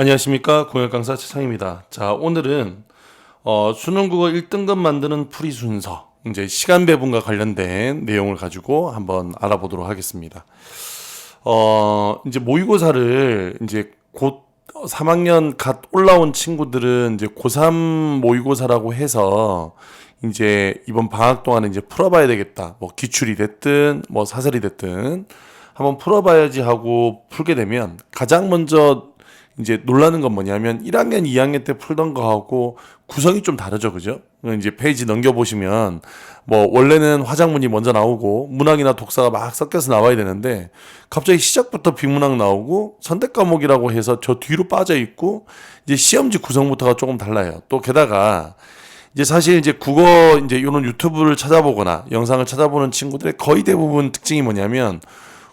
안녕하십니까, 공역 강사 최창입니다. 자, 오늘은 수능국어 1등급 만드는 풀이 순서, 이제 시간 배분과 관련된 내용을 가지고 한번 알아보도록 하겠습니다. 이제 모의고사를 이제 곧 3학년 갓 올라온 친구들은 이제 고3 모의고사라고 해서 이제 이번 방학 동안에 이제 풀어봐야 되겠다. 뭐 기출이 됐든 뭐 사설이 됐든 한번 풀어봐야지 하고 풀게 되면 가장 먼저 이제 놀라는 건 뭐냐면 1학년, 2학년 때 풀던 거하고 구성이 좀 다르죠, 그죠? 이제 페이지 넘겨보시면 뭐 원래는 화작문이 먼저 나오고 문학이나 독서가 막 섞여서 나와야 되는데 갑자기 시작부터 비문학 나오고 선택 과목이라고 해서 저 뒤로 빠져 있고 이제 시험지 구성부터가 조금 달라요. 또 게다가 이제 사실 이제 국어 이제 이런 유튜브를 찾아보거나 영상을 찾아보는 친구들의 거의 대부분 특징이 뭐냐면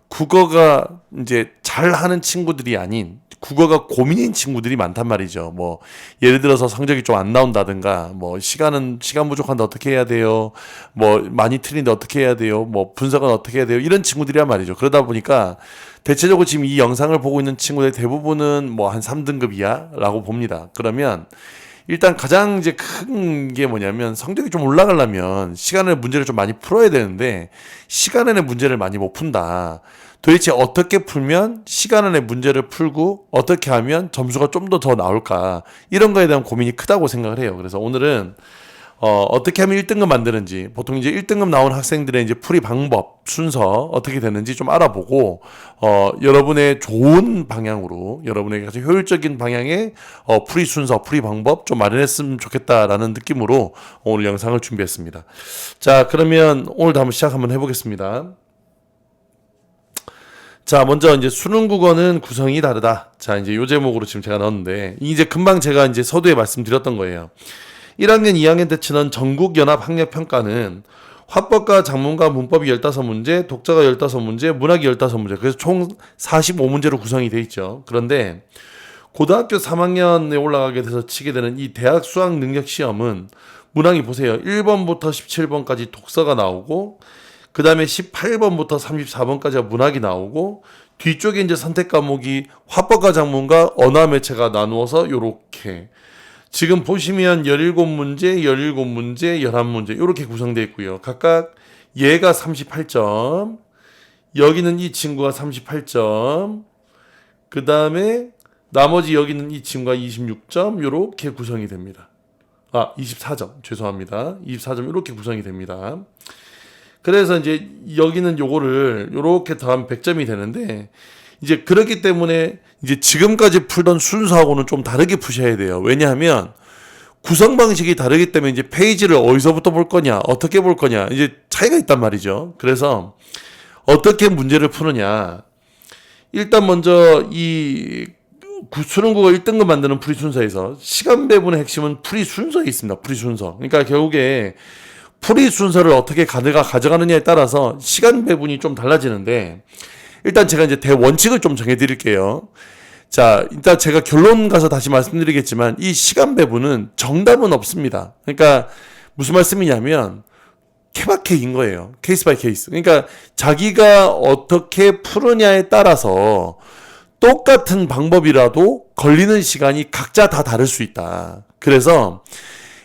국어가 이제 잘하는 친구들이 아닌 국어가 고민인 친구들이 많단 말이죠. 뭐 예를 들어서 성적이 좀 안 나온다든가, 뭐 시간 부족한데 어떻게 해야 돼요? 뭐 많이 틀린데 어떻게 해야 돼요? 뭐 분석은 어떻게 해야 돼요? 이런 친구들이란 말이죠. 그러다 보니까 대체적으로 지금 이 영상을 보고 있는 친구들 대부분은 뭐 한 3등급 이하라고 봅니다. 그러면 일단 가장 이제 큰 게 뭐냐면 성적이 좀 올라가려면 시간 안에 문제를 좀 많이 풀어야 되는데 시간 안에 문제를 많이 못 푼다. 도대체 어떻게 풀면 시간 안에 문제를 풀고 어떻게 하면 점수가 좀 더 나올까, 이런 거에 대한 고민이 크다고 생각을 해요. 그래서 오늘은 어떻게 하면 1등급 만드는지, 보통 이제 1등급 나온 학생들의 이제 풀이 방법, 순서 어떻게 되는지 좀 알아보고, 여러분의 좋은 방향으로, 여러분에게 가장 효율적인 방향의 풀이 순서, 풀이 방법 좀 마련했으면 좋겠다라는 느낌으로 오늘 영상을 준비했습니다. 자, 그러면 오늘도 한번 시작 한번 해보겠습니다. 자, 먼저 이제 수능 국어는 구성이 다르다. 자, 이제 요 제목으로 지금 제가 넣었는데, 이제 금방 제가 이제 서두에 말씀드렸던 거예요. 1학년, 2학년 때 치는 전국연합학력평가는 화법과 작문과 문법이 15문제, 독자가 15문제, 문학이 15문제. 그래서 총 45문제로 구성이 돼 있죠. 그런데 고등학교 3학년에 올라가게 돼서 치게 되는 이 대학 수학 능력 시험은 문항이 보세요. 1번부터 17번까지 독서가 나오고, 그 다음에 18번부터 34번까지가 문학이 나오고, 뒤쪽에 이제 선택 과목이 화법과 작문과 언어 매체가 나누어서 요렇게 지금 보시면 17문제, 17문제, 11문제 이렇게 구성되어 있고요. 각각 얘가 38점, 여기는 이 친구가 38점, 그 다음에 나머지 여기는 이 친구가 26점 이렇게 구성이 됩니다. 24점 죄송합니다. 24점 이렇게 구성이 됩니다. 그래서 이제 여기는 요거를 요렇게 더하면 100점이 되는데, 이제 그렇기 때문에 이제 지금까지 풀던 순서하고는 좀 다르게 푸셔야 돼요. 왜냐하면 구성 방식이 다르기 때문에 이제 페이지를 어디서부터 볼 거냐, 어떻게 볼 거냐, 이제 차이가 있단 말이죠. 그래서 어떻게 문제를 푸느냐. 일단 먼저 이 수능국어 1등급 만드는 풀이 순서에서 시간 배분의 핵심은 풀이 순서에 있습니다. 풀이 순서. 그러니까 결국에 풀이 순서를 어떻게 가져가느냐에 따라서 시간 배분이 좀 달라지는데, 일단 제가 이제 대원칙을 좀 정해드릴게요. 자, 일단 제가 결론 가서 다시 말씀드리겠지만 이 시간 배분은 정답은 없습니다. 그러니까 무슨 말씀이냐면 케바케인 거예요. 케이스 바이 케이스. 그러니까 자기가 어떻게 푸느냐에 따라서 똑같은 방법이라도 걸리는 시간이 각자 다 다를 수 있다. 그래서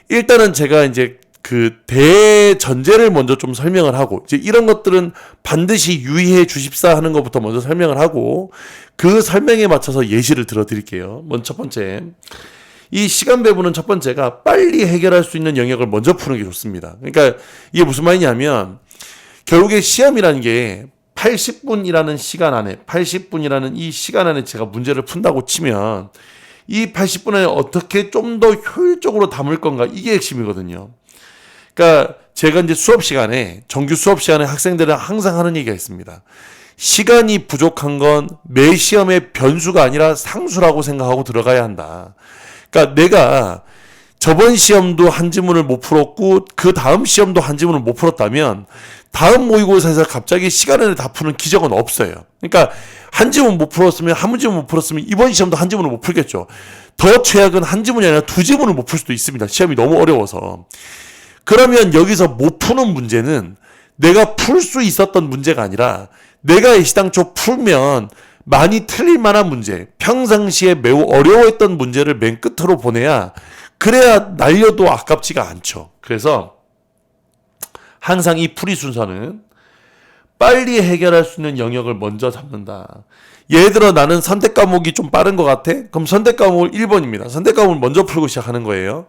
일단은 제가 이제 그 대전제를 먼저 좀 설명을 하고, 이제 이런 것들은 반드시 유의해 주십사 하는 것부터 먼저 설명을 하고, 그 설명에 맞춰서 예시를 들어드릴게요. 먼저 첫 번째, 이 시간 배분은 첫 번째가 빨리 해결할 수 있는 영역을 먼저 푸는 게 좋습니다. 그러니까 이게 무슨 말이냐면 결국에 시험이라는 게 80분이라는 시간 안에, 80분이라는 이 시간 안에 제가 문제를 푼다고 치면 이 80분에 어떻게 좀 더 효율적으로 담을 건가, 이게 핵심이거든요. 그러니까 제가 이제 수업 시간에, 정규 수업 시간에 학생들은 항상 하는 얘기가 있습니다. 시간이 부족한 건 매 시험의 변수가 아니라 상수라고 생각하고 들어가야 한다. 그러니까 내가 저번 시험도 한 지문을 못 풀었고 그 다음 시험도 한 지문을 못 풀었다면 다음 모의고사에서 갑자기 시간을 다 푸는 기적은 없어요. 그러니까 한 지문 못 풀었으면, 한 지문 못 풀었으면 이번 시험도 한 지문을 못 풀겠죠. 더 최악은 한 지문이 아니라 두 지문을 못 풀 수도 있습니다. 시험이 너무 어려워서. 그러면 여기서 못 푸는 문제는 내가 풀 수 있었던 문제가 아니라 내가 애시당초 풀면 많이 틀릴 만한 문제, 평상시에 매우 어려워했던 문제를 맨 끝으로 보내야 그래야 날려도 아깝지가 않죠. 그래서 항상 이 풀이 순서는 빨리 해결할 수 있는 영역을 먼저 잡는다. 예를 들어 나는 선택 과목이 좀 빠른 것 같아? 그럼 선택 과목을 1번입니다. 선택 과목을 먼저 풀고 시작하는 거예요.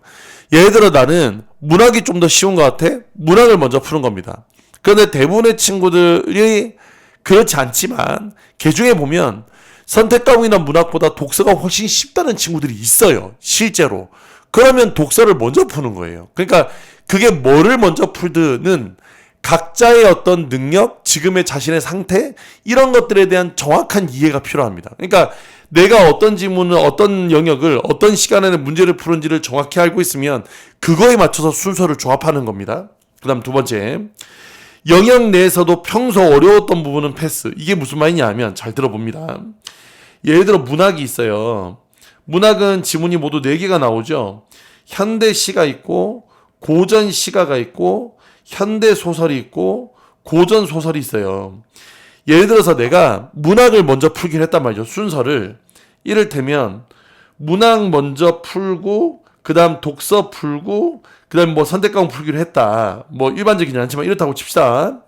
예를 들어 나는 문학이 좀 더 쉬운 것 같아? 문학을 먼저 푸는 겁니다. 그런데 대부분의 친구들이 그렇지 않지만 개중에 보면 선택 과목이나 문학보다 독서가 훨씬 쉽다는 친구들이 있어요. 실제로. 그러면 독서를 먼저 푸는 거예요. 그러니까 그게 뭐를 먼저 풀드는 각자의 어떤 능력, 지금의 자신의 상태 이런 것들에 대한 정확한 이해가 필요합니다. 그러니까 내가 어떤 지문을 어떤 영역을 어떤 시간에는 문제를 푸는지를 정확히 알고 있으면 그거에 맞춰서 순서를 조합하는 겁니다. 그 다음 두 번째, 영역 내에서도 평소 어려웠던 부분은 패스. 이게 무슨 말이냐 하면 잘 들어봅니다. 예를 들어 문학이 있어요. 문학은 지문이 모두 4개가 나오죠. 현대시가 있고 고전시가가 있고 현대소설이 있고 고전소설이 있어요. 예를 들어서 내가 문학을 먼저 풀기로 했단 말이죠. 순서를. 이를테면 문학 먼저 풀고 그 다음 독서 풀고 그 다음 뭐 선택과목 풀기로 했다. 뭐 일반적이진 않지만 이렇다고 칩시다.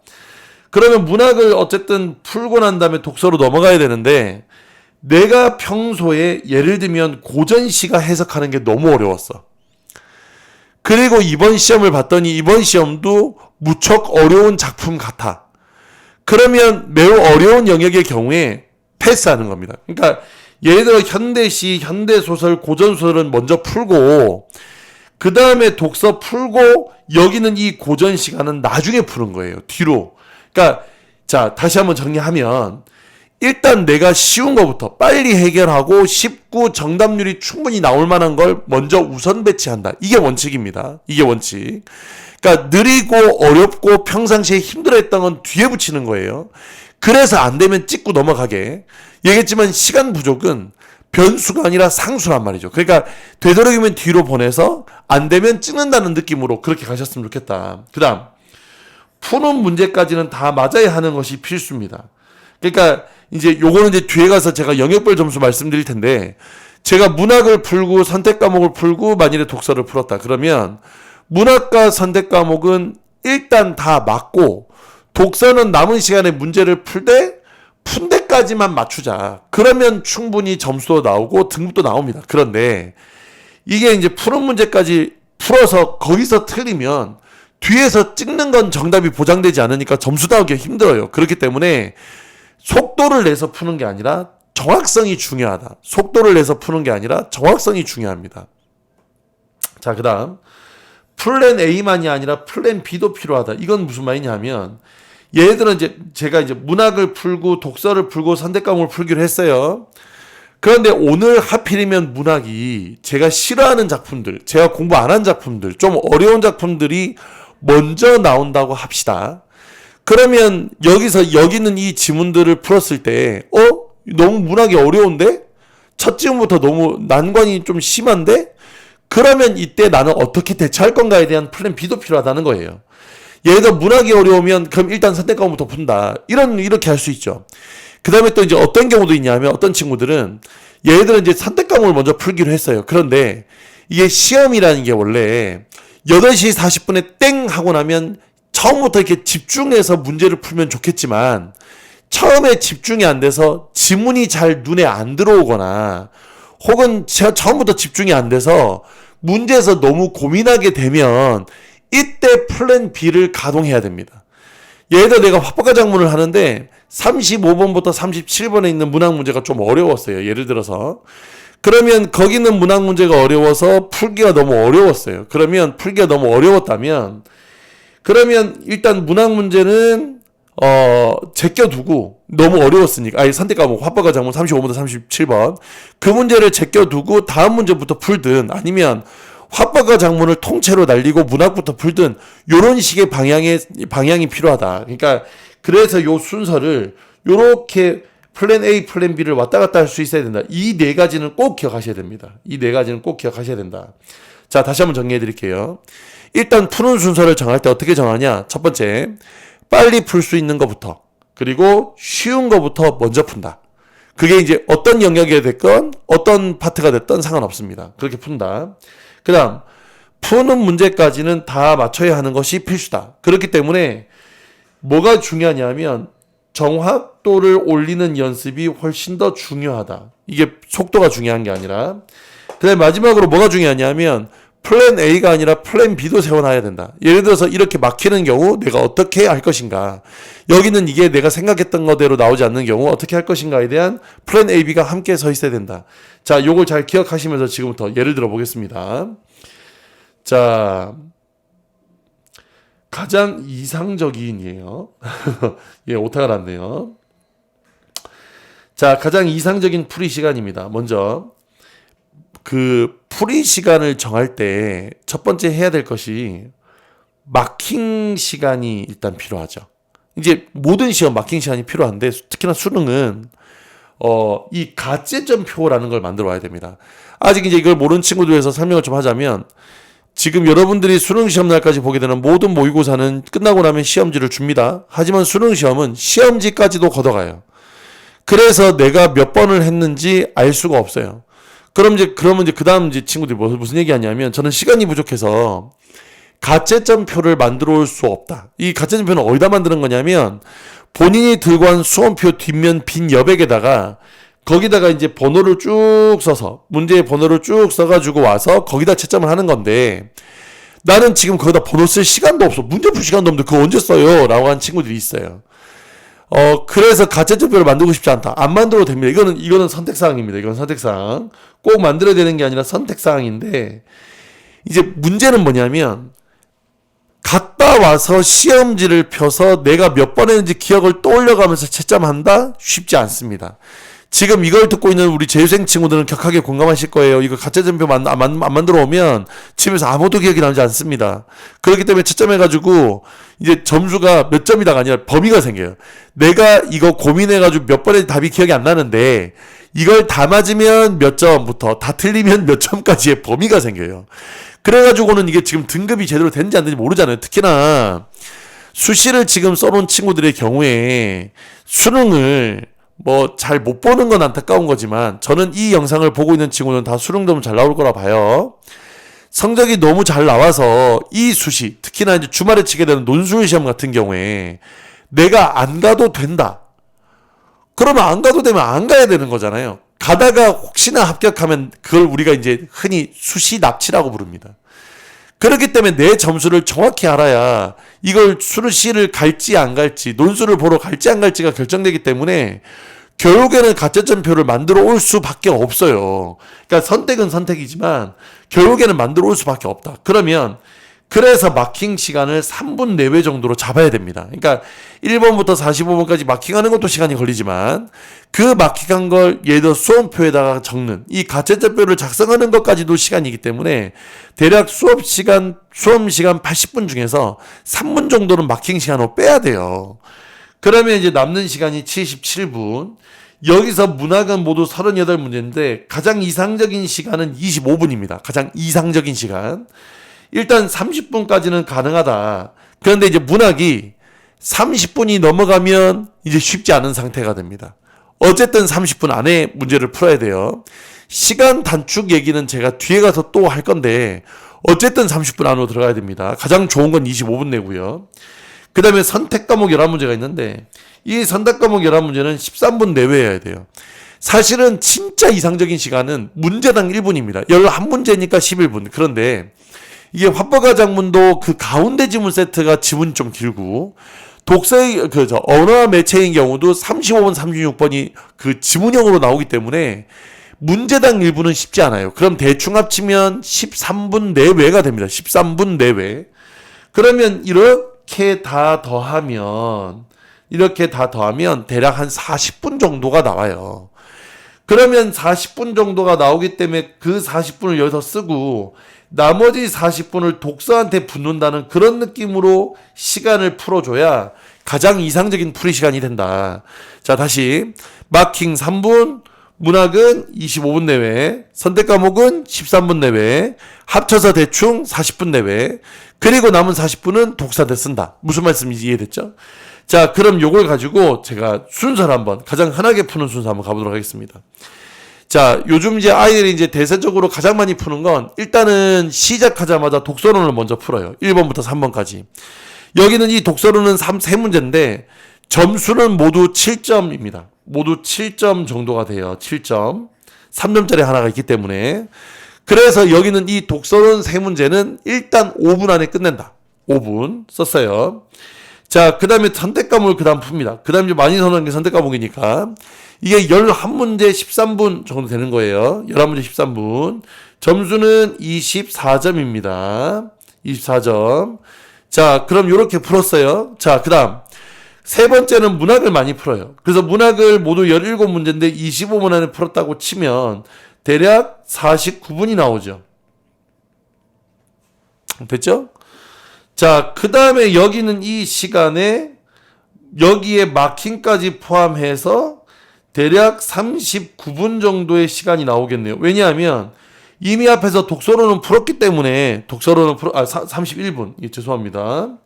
그러면 문학을 어쨌든 풀고 난 다음에 독서로 넘어가야 되는데 내가 평소에 예를 들면 고전시가 해석하는 게 너무 어려웠어. 그리고 이번 시험을 봤더니 이번 시험도 무척 어려운 작품 같아. 그러면 매우 어려운 영역의 경우에 패스하는 겁니다. 그러니까 예를 들어 현대시, 현대소설, 고전소설은 먼저 풀고 그 다음에 독서 풀고 여기는 이 고전 시간은 나중에 푸는 거예요. 뒤로. 그러니까 자 다시 한번 정리하면 일단 내가 쉬운 거부터 빨리 해결하고 쉽고 정답률이 충분히 나올 만한 걸 먼저 우선 배치한다. 이게 원칙입니다. 이게 원칙. 그러니까 느리고 어렵고 평상시에 힘들어했던 건 뒤에 붙이는 거예요. 그래서 안 되면 찍고 넘어가게. 얘기했지만 시간 부족은 변수가 아니라 상수란 말이죠. 그러니까 되도록이면 뒤로 보내서 안 되면 찍는다는 느낌으로 그렇게 가셨으면 좋겠다. 그 다음 푸는 문제까지는 다 맞아야 하는 것이 필수입니다. 그러니까 이제 요거는 이제 뒤에 가서 제가 영역별 점수 말씀드릴 텐데 제가 문학을 풀고 선택 과목을 풀고 만일에 독서를 풀었다. 그러면 문학과 선택 과목은 일단 다 맞고 독서는 남은 시간에 문제를 풀되 푼 데까지만 맞추자. 그러면 충분히 점수도 나오고 등급도 나옵니다. 그런데 이게 이제 푸는 문제까지 풀어서 거기서 틀리면 뒤에서 찍는 건 정답이 보장되지 않으니까 점수 나오기가 힘들어요. 그렇기 때문에 속도를 내서 푸는 게 아니라 정확성이 중요하다. 속도를 내서 푸는 게 아니라 정확성이 중요합니다. 자, 그 다음 플랜 A만이 아니라 플랜 B도 필요하다. 이건 무슨 말이냐 하면 예를 들어 이제 제가 이제 문학을 풀고 독서를 풀고 선택 과목을 풀기로 했어요. 그런데 오늘 하필이면 문학이 제가 싫어하는 작품들, 제가 공부 안 한 작품들, 좀 어려운 작품들이 먼저 나온다고 합시다. 그러면 여기서 여기는 이 지문들을 풀었을 때 너무 문학이 어려운데? 첫 지문부터 너무 난관이 좀 심한데? 그러면 이때 나는 어떻게 대처할 건가에 대한 플랜 B도 필요하다는 거예요. 예를 들어 문학이 어려우면 그럼 일단 선택 과목부터 푼다. 이렇게 할 수 있죠. 그 다음에 또 이제 어떤 경우도 있냐면 어떤 친구들은 예를 들어 이제 선택 과목을 먼저 풀기로 했어요. 그런데 이게 시험이라는 게 원래 8시 40분에 땡 하고 나면 처음부터 이렇게 집중해서 문제를 풀면 좋겠지만 처음에 집중이 안 돼서 지문이 잘 눈에 안 들어오거나 혹은 처음부터 집중이 안 돼서 문제에서 너무 고민하게 되면 이때 플랜 B를 가동해야 됩니다. 예를 들어 내가 화법과 작문을 하는데 35번부터 37번에 있는 문학 문제가 좀 어려웠어요. 예를 들어서 그러면 거기 있는 문학 문제가 어려워서 풀기가 너무 어려웠어요. 그러면 풀기가 너무 어려웠다면 그러면 일단 문학 문제는 제껴두고 너무 어려웠으니까 아예 선택 과목 화법과 작문 35번부터 37번 그 문제를 제껴두고 다음 문제부터 풀든 아니면 화법과 작문을 통째로 날리고 문학부터 풀든 요런 식의 방향이 필요하다. 그러니까 그래서 요 순서를 요렇게 플랜 A, 플랜 B를 왔다 갔다 할 수 있어야 된다. 이 네 가지는 꼭 기억하셔야 됩니다. 이 네 가지는 꼭 기억하셔야 된다. 자, 다시 한번 정리해 드릴게요. 일단 푸는 순서를 정할 때 어떻게 정하냐? 첫 번째, 빨리 풀 수 있는 것부터 그리고 쉬운 것부터 먼저 푼다. 그게 이제 어떤 영역이 됐건 어떤 파트가 됐든 상관없습니다. 그렇게 푼다. 그 다음 푸는 문제까지는 다 맞춰야 하는 것이 필수다. 그렇기 때문에 뭐가 중요하냐면 정확도를 올리는 연습이 훨씬 더 중요하다. 이게 속도가 중요한 게 아니라. 그 다음에 마지막으로 뭐가 중요하냐면 플랜 A가 아니라 플랜 B도 세워놔야 된다. 예를 들어서 이렇게 막히는 경우 내가 어떻게 할 것인가. 여기는 이게 내가 생각했던 거대로 나오지 않는 경우 어떻게 할 것인가에 대한 플랜 A, B가 함께 서 있어야 된다. 자, 요걸 잘 기억하시면서 지금부터 예를 들어 보겠습니다. 자, 가장 이상적인이에요. 예, 오타가 났네요. 자, 가장 이상적인 풀이 시간입니다. 먼저 그 풀이 시간을 정할 때 첫 번째 해야 될 것이 마킹 시간이 일단 필요하죠. 이제 모든 시험 마킹 시간이 필요한데 특히나 수능은 이 가채점표라는 걸 만들어 와야 됩니다. 아직 이제 이걸 모르는 친구들 위해서 설명을 좀 하자면 지금 여러분들이 수능 시험 날까지 보게 되는 모든 모의고사는 끝나고 나면 시험지를 줍니다. 하지만 수능 시험은 시험지까지도 걷어가요. 그래서 내가 몇 번을 했는지 알 수가 없어요. 그러면 이제 그다음 이제 친구들이 무슨 얘기하냐면 저는 시간이 부족해서 가채점표를 만들어 올 수 없다. 이 가채점표는 어디다 만드는 거냐면 본인이 들고 간 수험표 뒷면 빈 여백에다가 거기다가 이제 번호를 쭉 써서 문제의 번호를 쭉 써가지고 와서 거기다 채점을 하는 건데 나는 지금 거기다 번호 쓸 시간도 없어. 문제 풀 시간도 없는데 그거 언제 써요? 라고 하는 친구들이 있어요. 그래서 가채점표를 만들고 싶지 않다. 안 만들어도 됩니다. 이거는 선택사항입니다. 이건 선택사항. 꼭 만들어야 되는 게 아니라 선택사항인데, 이제 문제는 뭐냐면, 갔다 와서 시험지를 펴서 내가 몇 번 했는지 기억을 떠올려가면서 채점한다? 쉽지 않습니다. 지금 이걸 듣고 있는 우리 재수생 친구들은 격하게 공감하실 거예요. 이거 가채점표 안 만들어 오면 집에서 아무도 기억이 나지 않습니다. 그렇기 때문에 채점해가지고 이제 점수가 몇 점이다가 아니라 범위가 생겨요. 내가 이거 고민해가지고 몇 번의 답이 기억이 안 나는데 이걸 다 맞으면 몇 점부터 다 틀리면 몇 점까지의 범위가 생겨요. 그래가지고는 이게 지금 등급이 제대로 되는지 안 되는지 모르잖아요. 특히나 수시를 지금 써놓은 친구들의 경우에 수능을 뭐 잘 못 보는 건 안타까운 거지만 저는 이 영상을 보고 있는 친구는 다 수능 잘 나올 거라 봐요. 성적이 너무 잘 나와서 이 수시, 특히나 이제 주말에 치게 되는 논술 시험 같은 경우에 내가 안 가도 된다. 그러면 안 가도 되면 안 가야 되는 거잖아요. 가다가 혹시나 합격하면 그걸 우리가 이제 흔히 수시 납치라고 부릅니다. 그렇기 때문에 내 점수를 정확히 알아야 이걸 수시를 갈지 안 갈지 논술을 보러 갈지 안 갈지가 결정되기 때문에 결국에는 가채점표를 만들어 올 수밖에 없어요. 그러니까 선택은 선택이지만 결국에는 만들어 올 수밖에 없다. 그래서 마킹 시간을 3분 내외 정도로 잡아야 됩니다. 그러니까 1번부터 45번까지 마킹하는 것도 시간이 걸리지만 그 마킹한 걸 예를 들어 수험표에다가 적는 이 가채점표를 작성하는 것까지도 시간이기 때문에 대략 수험 시간 80분 중에서 3분 정도는 마킹 시간으로 빼야 돼요. 그러면 이제 남는 시간이 77분. 여기서 문학은 모두 38문제인데 가장 이상적인 시간은 25분입니다. 가장 이상적인 시간. 일단 30분까지는 가능하다. 그런데 이제 문학이 30분이 넘어가면 이제 쉽지 않은 상태가 됩니다. 어쨌든 30분 안에 문제를 풀어야 돼요. 시간 단축 얘기는 제가 뒤에 가서 또 할 건데 어쨌든 30분 안으로 들어가야 됩니다. 가장 좋은 건 25분 내고요. 그 다음에 선택 과목 11문제가 있는데 이 선택 과목 11문제는 13분 내외여야 돼요. 사실은 진짜 이상적인 시간은 문제당 1분입니다. 11문제니까 11분. 그런데 이게 화법과작문도 그 가운데 지문 세트가 지문이 좀 길고 독서의 언어와 매체인 경우도 35번, 36번이 그 지문형으로 나오기 때문에 문제당 1분은 쉽지 않아요. 그럼 대충 합치면 13분 내외가 됩니다. 13분 내외. 그러면 이렇게 다 더하면 대략 한 40분 정도가 나와요. 그러면 40분 정도가 나오기 때문에 그 40분을 여기서 쓰고 나머지 40분을 독서한테 붙는다는 그런 느낌으로 시간을 풀어줘야 가장 이상적인 풀이 시간이 된다. 자, 다시 마킹 3분, 문학은 25분 내외, 선택 과목은 13분 내외, 합쳐서 대충 40분 내외, 그리고 남은 40분은 독서한테 쓴다. 무슨 말씀인지 이해됐죠? 자, 그럼 요걸 가지고 제가 순서를 한번 가장 흔하게 푸는 순서 한번 가보도록 하겠습니다. 자, 요즘 이제 아이들이 이제 대세적으로 가장 많이 푸는 건 일단은 시작하자마자 독서론을 먼저 풀어요. 1번부터 3번까지. 여기는 이 독서론은 3문제인데 점수는 모두 7점입니다. 모두 7점 정도가 돼요. 7점. 3점짜리 하나가 있기 때문에. 그래서 여기는 이 독서론 3문제는 일단 5분 안에 끝낸다. 5분 썼어요. 자, 그 다음에 선택과목을 그 다음 풉니다. 그 다음 이제 많이 선호하는 게 선택과목이니까 이게 11문제 13분 정도 되는 거예요. 11문제 13분. 점수는 24점입니다. 24점. 자, 그럼 요렇게 풀었어요. 자, 그 다음. 세 번째는 문학을 많이 풀어요. 그래서 문학을 모두 17문제인데 25분 안에 풀었다고 치면 대략 49분이 나오죠. 됐죠? 자, 그 다음에 여기는 이 시간에 여기에 마킹까지 포함해서 대략 39분 정도의 시간이 나오겠네요. 왜냐하면 이미 앞에서 독서론은 풀었기 때문에 31분. 예, 죄송합니다.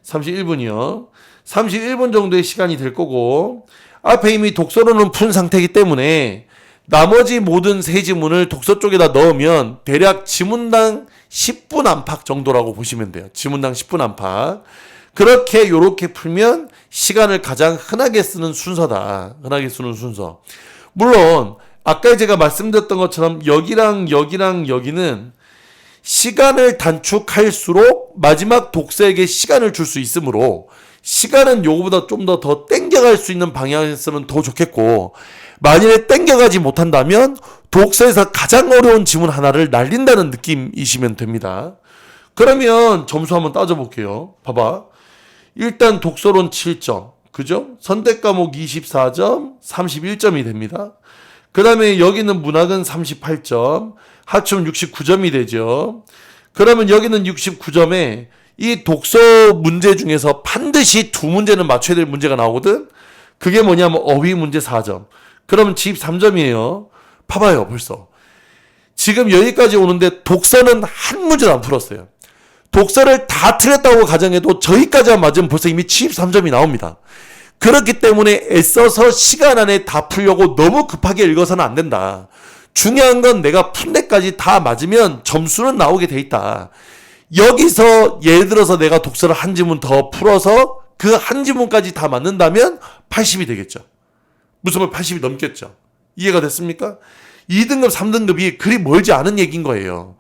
31분이요. 31분 정도의 시간이 될 거고 앞에 이미 독서론은 푼 상태이기 때문에 나머지 모든 세 지문을 독서 쪽에다 넣으면 대략 지문당 10분 안팎 정도라고 보시면 돼요. 지문당 10분 안팎. 그렇게 요렇게 풀면 시간을 가장 흔하게 쓰는 순서다. 흔하게 쓰는 순서. 물론 아까 제가 말씀드렸던 것처럼 여기랑 여기는 시간을 단축할수록 마지막 독서에게 시간을 줄 수 있으므로 시간은 요거보다 좀 더 땡겨갈 수 있는 방향에서는 더 좋겠고 만일에 땡겨가지 못한다면 독서에서 가장 어려운 지문 하나를 날린다는 느낌이시면 됩니다. 그러면 점수 한번 따져볼게요. 봐봐. 일단 독서론 7점. 그죠? 선택과목 24점, 31점이 됩니다. 그 다음에 여기는 문학은 38점, 합치면 69점이 되죠. 그러면 여기는 69점에 이 독서 문제 중에서 반드시 2문제는 맞춰야 될 문제가 나오거든? 그게 뭐냐면 어휘 문제 4점. 그러면 73점이에요. 봐봐요, 벌써. 지금 여기까지 오는데 독서는 한 문제도 안 풀었어요. 독서를 다 틀렸다고 가정해도 저기까지만 맞으면 벌써 이미 73점이 나옵니다. 그렇기 때문에 애써서 시간 안에 다 풀려고 너무 급하게 읽어서는 안 된다. 중요한 건 내가 푼 데까지 다 맞으면 점수는 나오게 돼 있다. 여기서 예를 들어서 내가 독서를 한 지문 더 풀어서 그 한 지문까지 다 맞는다면 80이 되겠죠. 무슨 말 80이 넘겠죠. 이해가 됐습니까? 2등급, 3등급이 그리 멀지 않은 얘기인 거예요.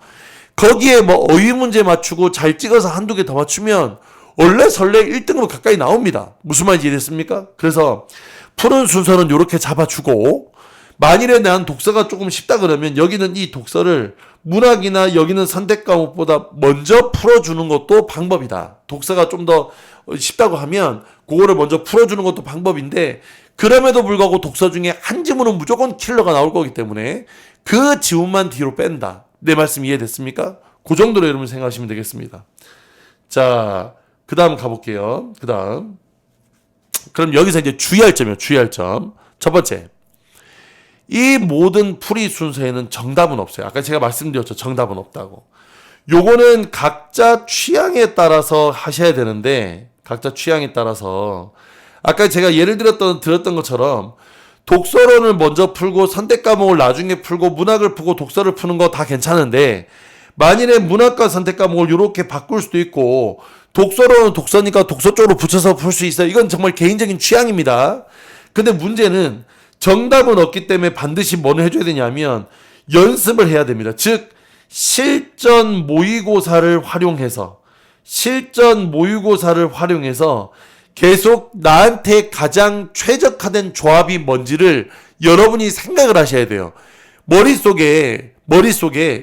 거기에 뭐 어휘 문제 맞추고 잘 찍어서 한두 개 더 맞추면 원래 1등급 가까이 나옵니다. 무슨 말인지 이해됐습니까? 그래서 푸는 순서는 이렇게 잡아주고 만일에 난 독서가 조금 쉽다 그러면 여기는 이 독서를 문학이나 여기는 선택 과목보다 먼저 풀어주는 것도 방법이다. 독서가 좀 더 쉽다고 하면 그거를 먼저 풀어주는 것도 방법인데 그럼에도 불구하고 독서 중에 한 지문은 무조건 킬러가 나올 거기 때문에 그 지문만 뒤로 뺀다. 내 말씀 이해됐습니까? 그 정도로 여러분 생각하시면 되겠습니다. 자, 그 다음 가볼게요. 그 다음. 그럼 여기서 이제 주의할 점이에요. 주의할 점. 첫 번째. 이 모든 풀이 순서에는 정답은 없어요. 아까 제가 말씀드렸죠. 정답은 없다고. 요거는 각자 취향에 따라서 하셔야 되는데, 각자 취향에 따라서. 아까 제가 예를 들었던 것처럼 독서론을 먼저 풀고 선택 과목을 나중에 풀고 문학을 풀고 독서를 푸는 거 다 괜찮은데 만일에 문학과 선택 과목을 이렇게 바꿀 수도 있고 독서론은 독서니까 독서 쪽으로 붙여서 풀 수 있어요. 이건 정말 개인적인 취향입니다. 근데 문제는 정답은 없기 때문에 반드시 뭐를 해줘야 되냐면 연습을 해야 됩니다. 즉 실전 모의고사를 활용해서 계속 나한테 가장 최적화된 조합이 뭔지를 여러분이 생각을 하셔야 돼요. 머릿속에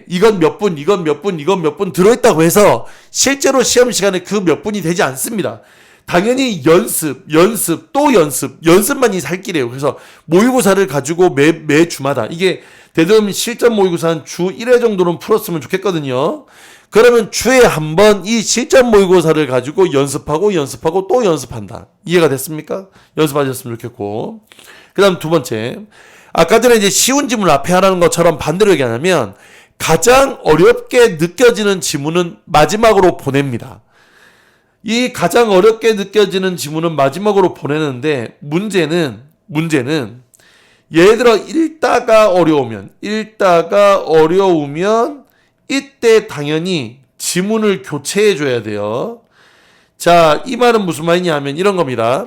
이건 몇 분, 이건 몇 분, 이건 몇 분 들어있다고 해서 실제로 시험 시간에 그 몇 분이 되지 않습니다. 당연히 연습만이 살 길이에요. 그래서 모의고사를 가지고 매 주마다 이게 대부분 실전 모의고사는 주 1회 정도는 풀었으면 좋겠거든요. 그러면 주에 한 번 이 실전 모의고사를 가지고 연습하고 또 연습한다. 이해가 됐습니까? 연습하셨으면 좋겠고. 그 다음 두 번째. 아까 전에 이제 쉬운 지문을 앞에 하라는 것처럼 반대로 얘기하면 가장 어렵게 느껴지는 지문은 마지막으로 보냅니다. 이 가장 어렵게 느껴지는 지문은 마지막으로 보내는데 문제는 예를 들어 읽다가 어려우면 이때 당연히 지문을 교체해 줘야 돼요. 자, 이 말은 무슨 말이냐면 이런 겁니다.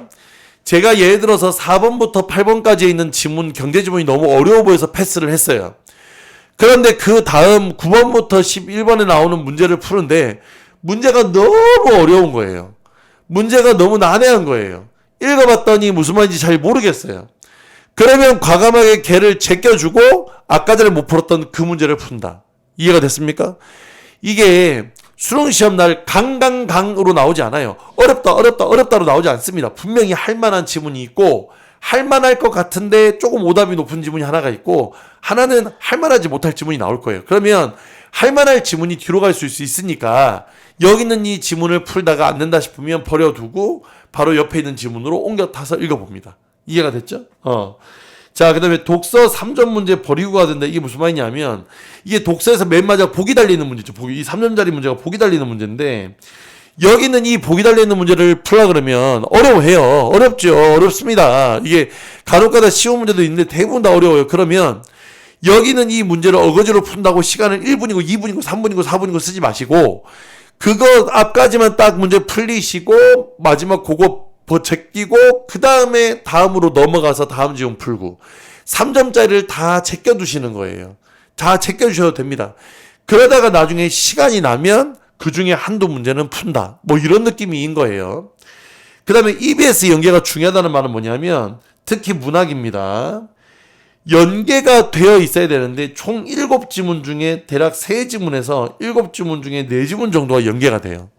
제가 예를 들어서 4번부터 8번까지에 있는 지문, 경제 지문이 너무 어려워 보여서 패스를 했어요. 그런데 그 다음 9번부터 11번에 나오는 문제를 푸는데 문제가 너무 어려운 거예요. 문제가 너무 난해한 거예요. 읽어봤더니 무슨 말인지 잘 모르겠어요. 그러면 과감하게 걔를 제껴주고 아까 전에 못 풀었던 그 문제를 푼다. 이해가 됐습니까? 이게 수능시험 날 강으로 나오지 않아요. 어렵다로 나오지 않습니다. 분명히 할만한 지문이 있고 할만할 것 같은데 조금 오답이 높은 지문이 하나가 있고 하나는 할만하지 못할 지문이 나올 거예요. 그러면 할만할 지문이 뒤로 갈 수 있으니까 여기 있는 이 지문을 풀다가 안 된다 싶으면 버려두고 바로 옆에 있는 지문으로 옮겨 타서 읽어봅니다. 이해가 됐죠? 자, 그 다음에 독서 3점 문제 버리고 가던데 이게 무슨 말이냐면 이게 독서에서 맨 마지막 복이 달리는 문제죠. 이 3점짜리 문제가 복이 달리는 문제인데 여기는 이 복이 달려있는 문제를 풀라 그러면 어려워해요. 어렵습니다. 이게 간혹가다 쉬운 문제도 있는데 대부분 다 어려워요. 그러면 여기는 이 문제를 어거지로 푼다고 시간을 1분이고 2분이고 3분이고 4분이고 쓰지 마시고 그거 앞까지만 딱 문제 풀리시고 마지막 그거 제끼고 그 다음에 다음으로 넘어가서 다음 지문 풀고 3점짜리를 다 제껴두시는 거예요. 다 제껴주셔도 됩니다. 그러다가 나중에 시간이 나면 그 중에 한두 문제는 푼다. 뭐 이런 느낌인 거예요. 그 다음에 EBS 연계가 중요하다는 말은 뭐냐면 특히 문학입니다. 연계가 되어 있어야 되는데 총 7지문 중에 대략 3지문에서 7지문 중에 4지문 정도가 연계가 돼요.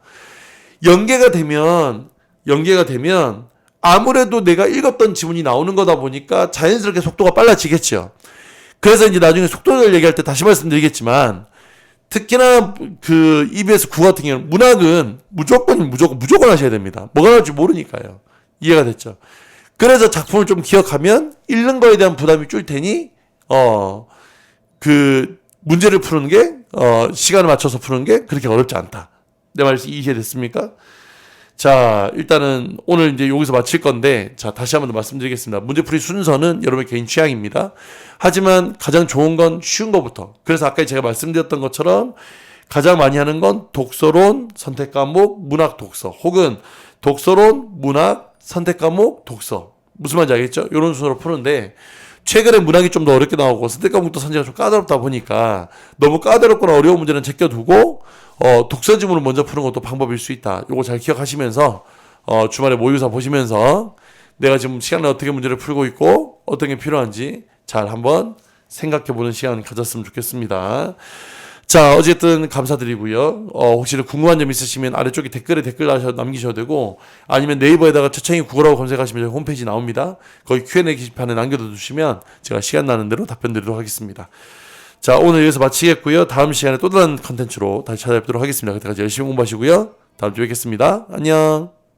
연계가 되면 아무래도 내가 읽었던 지문이 나오는 거다 보니까 자연스럽게 속도가 빨라지겠죠. 그래서 이제 나중에 속도를 얘기할 때 다시 말씀드리겠지만 특히나 그 EBS 9 같은 경우는 문학은 무조건 하셔야 됩니다. 뭐가 나올지 모르니까요. 이해가 됐죠? 그래서 작품을 좀 기억하면 읽는 거에 대한 부담이 줄 테니 그 문제를 푸는 게 시간을 맞춰서 푸는 게 그렇게 어렵지 않다. 내 말이 이해됐습니까? 자, 일단은 오늘 이제 여기서 마칠 건데, 자, 다시 한번 더 말씀드리겠습니다. 문제풀이 순서는 여러분의 개인 취향입니다. 하지만 가장 좋은 건 쉬운 것부터. 그래서 아까 제가 말씀드렸던 것처럼 가장 많이 하는 건 독서론, 선택 과목, 문학 독서, 혹은 독서론, 문학, 선택 과목, 독서. 무슨 말인지 알겠죠? 이런 순서로 푸는데, 최근에 문학이 좀 더 어렵게 나오고 선택 과목도 선택가 좀 까다롭다 보니까 너무 까다롭거나 어려운 문제는 제껴두고 독서 지문을 먼저 푸는 것도 방법일 수 있다. 요거 잘 기억하시면서 주말에 모의고사 보시면서 내가 지금 시간에 어떻게 문제를 풀고 있고 어떤 게 필요한지 잘 한번 생각해보는 시간 가졌으면 좋겠습니다. 자, 어쨌든 감사드리고요. 혹시 궁금한 점 있으시면 아래쪽에 댓글 남기셔도 되고 아니면 네이버에다가 최창희 국어라고 검색하시면 저희 홈페이지 나옵니다. 거기 Q&A 게시판에 남겨두시면 제가 시간 나는 대로 답변 드리도록 하겠습니다. 자, 오늘 여기서 마치겠고요. 다음 시간에 또 다른 컨텐츠로 다시 찾아뵙도록 하겠습니다. 그때까지 열심히 공부하시고요. 다음 주에 뵙겠습니다. 안녕.